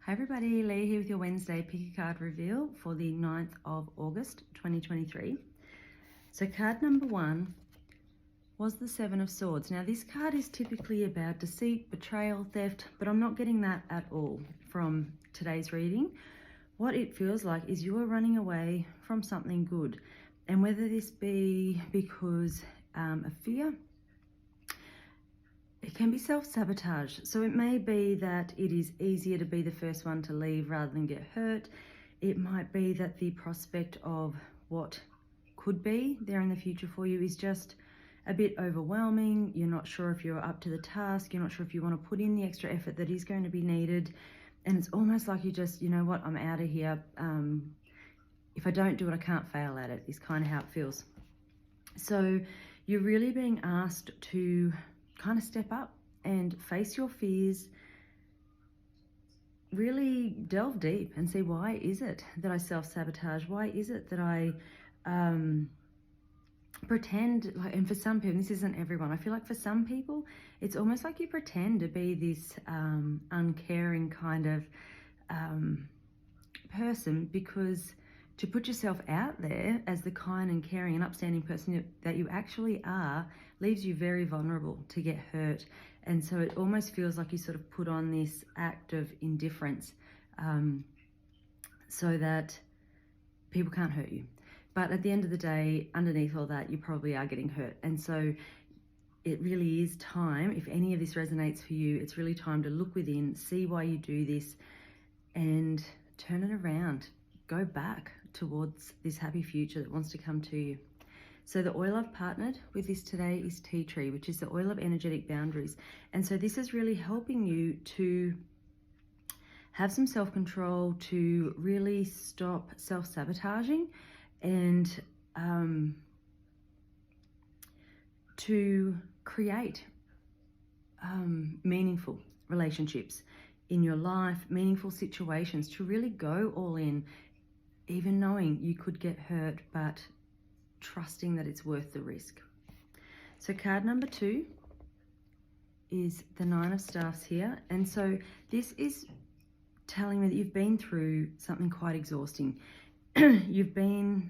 Hi everybody, Leah here with your Wednesday pick a card reveal for the 9th of August 2023. So card number 1 was the Seven of Swords. Now this card is typically about deceit, betrayal, theft, but I'm not getting that at all from today's reading. What it feels like is you are running away from something good, and whether this be because of fear, it can be self-sabotage. So it may be that it is easier to be the first one to leave rather than get hurt. It might be that the prospect of what could be there in the future for you is just a bit overwhelming. You're not sure if you're up to the task. You're not sure if you want to put in the extra effort that is going to be needed. And it's almost like you just, you know what, I'm out of here. If I don't do it, I can't fail at it, is kind of how it feels. So you're really being asked to kind of step up and face your fears, really delve deep and see, why is it that I self-sabotage? Why is it that I pretend, like, and for some people, this isn't everyone, I feel like for some people it's almost like you pretend to be this uncaring kind of person, because to put yourself out there as the kind and caring and upstanding person that you actually are leaves you very vulnerable to get hurt. And so it almost feels like you sort of put on this act of indifference so that people can't hurt you. But at the end of the day, underneath all that, you probably are getting hurt. And so it really is time, if any of this resonates for you, it's really time to look within, see why you do this, and turn it around. Go back towards this happy future that wants to come to you. So the oil I've partnered with this today is tea tree, which is the oil of energetic boundaries. And so this is really helping you to have some self-control, to really stop self-sabotaging, and to create meaningful relationships in your life, meaningful situations, to really go all in, even knowing you could get hurt, but trusting that it's worth the risk. So card number 2 is the Nine of Staffs here. And so this is telling me that you've been through something quite exhausting. You've been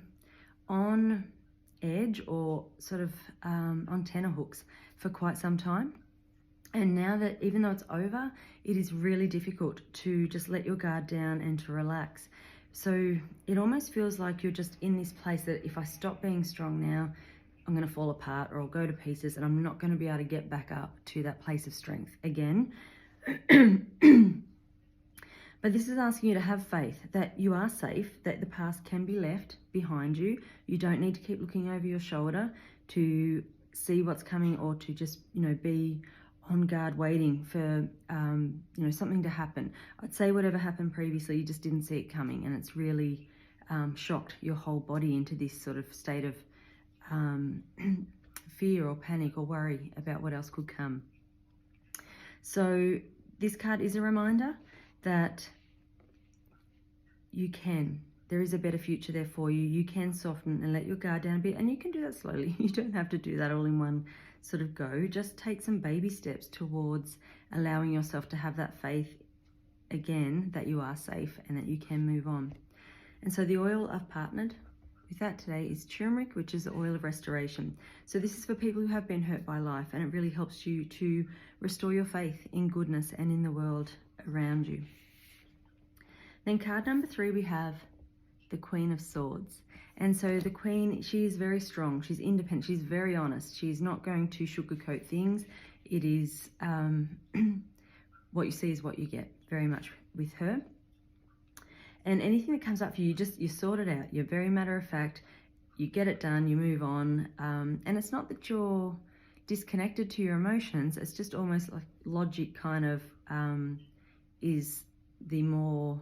on edge, or sort of on tenterhooks for quite some time. And now that, even though it's over, it is really difficult to just let your guard down and to relax. So it almost feels like you're just in this place that if I stop being strong now, I'm going to fall apart, or I'll go to pieces, and I'm not going to be able to get back up to that place of strength again. But this is asking you to have faith that you are safe, that the past can be left behind you. You don't need to keep looking over your shoulder to see what's coming, or to just, be on guard waiting for, something to happen. I'd say whatever happened previously, you just didn't see it coming, and it's really shocked your whole body into this sort of state of fear or panic or worry about what else could come. So this card is a reminder that there is a better future there for you. You can soften and let your guard down a bit, and you can do that slowly. You don't have to do that all in one sort of go. Just take some baby steps towards allowing yourself to have that faith again, that you are safe and that you can move on. And so the oil I've partnered with that today is turmeric, which is the oil of restoration. So this is for people who have been hurt by life, and it really helps you to restore your faith in goodness and in the world around you. Then card number 3, we have the Queen of Swords. And so the Queen, she is very strong. She's independent. She's very honest. She's not going to sugarcoat things. It is what you see is what you get, very much with her. And anything that comes up for you, you sort it out. You're very matter of fact. You get it done. You move on. And it's not that you're disconnected to your emotions. It's just almost like logic kind of is the more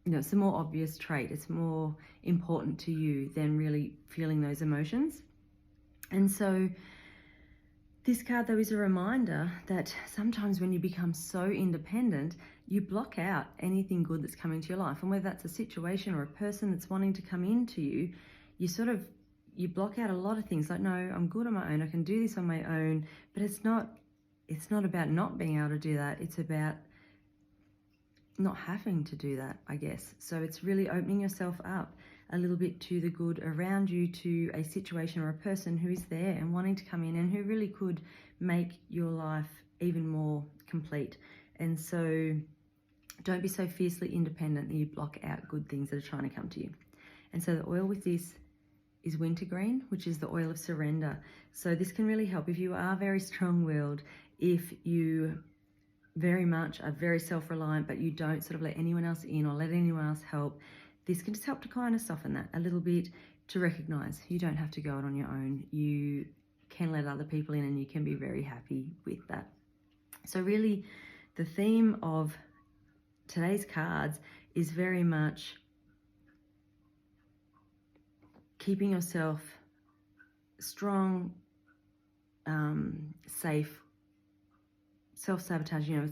it's the more obvious trait. It's more important to you than really feeling those emotions. And so this card, though, is a reminder that sometimes when you become so independent, you block out anything good that's coming to your life. And whether that's a situation or a person that's wanting to come into you, you block out a lot of things. Like, no, I'm good on my own. I can do this on my own. But it's not it's not about not being able to do that. It's about not having to do that, I guess. So it's really opening yourself up a little bit to the good around you, to a situation or a person who is there and wanting to come in and who really could make your life even more complete. And so don't be so fiercely independent that you block out good things that are trying to come to you. And so the oil with this is wintergreen, which is the oil of surrender. So this can really help if you are very strong-willed, if you very much are very self-reliant, but you don't sort of let anyone else in or let anyone else help. This can just help to kind of soften that a little bit, to recognize you don't have to go it on your own. You can let other people in and you can be very happy with that. So really the theme of today's cards is very much keeping yourself strong, safe, self-sabotage. You know,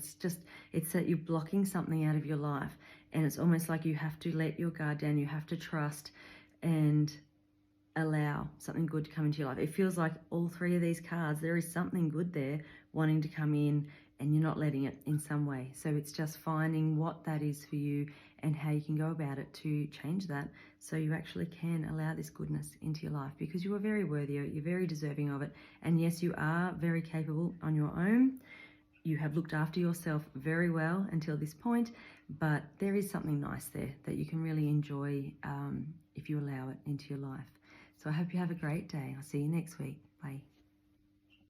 it's that you're blocking something out of your life, and it's almost like you have to let your guard down, you have to trust and allow something good to come into your life. It feels like all three of these cards, there is something good there wanting to come in and you're not letting it in some way. So it's just finding what that is for you and how you can go about it to change that, so you actually can allow this goodness into your life, because you are very worthy, you're very deserving of it. And yes, you are very capable on your own. You have looked after yourself very well until this point, but there is something nice there that you can really enjoy if you allow it into your life. So I hope you have a great day. I'll see you next week. Bye.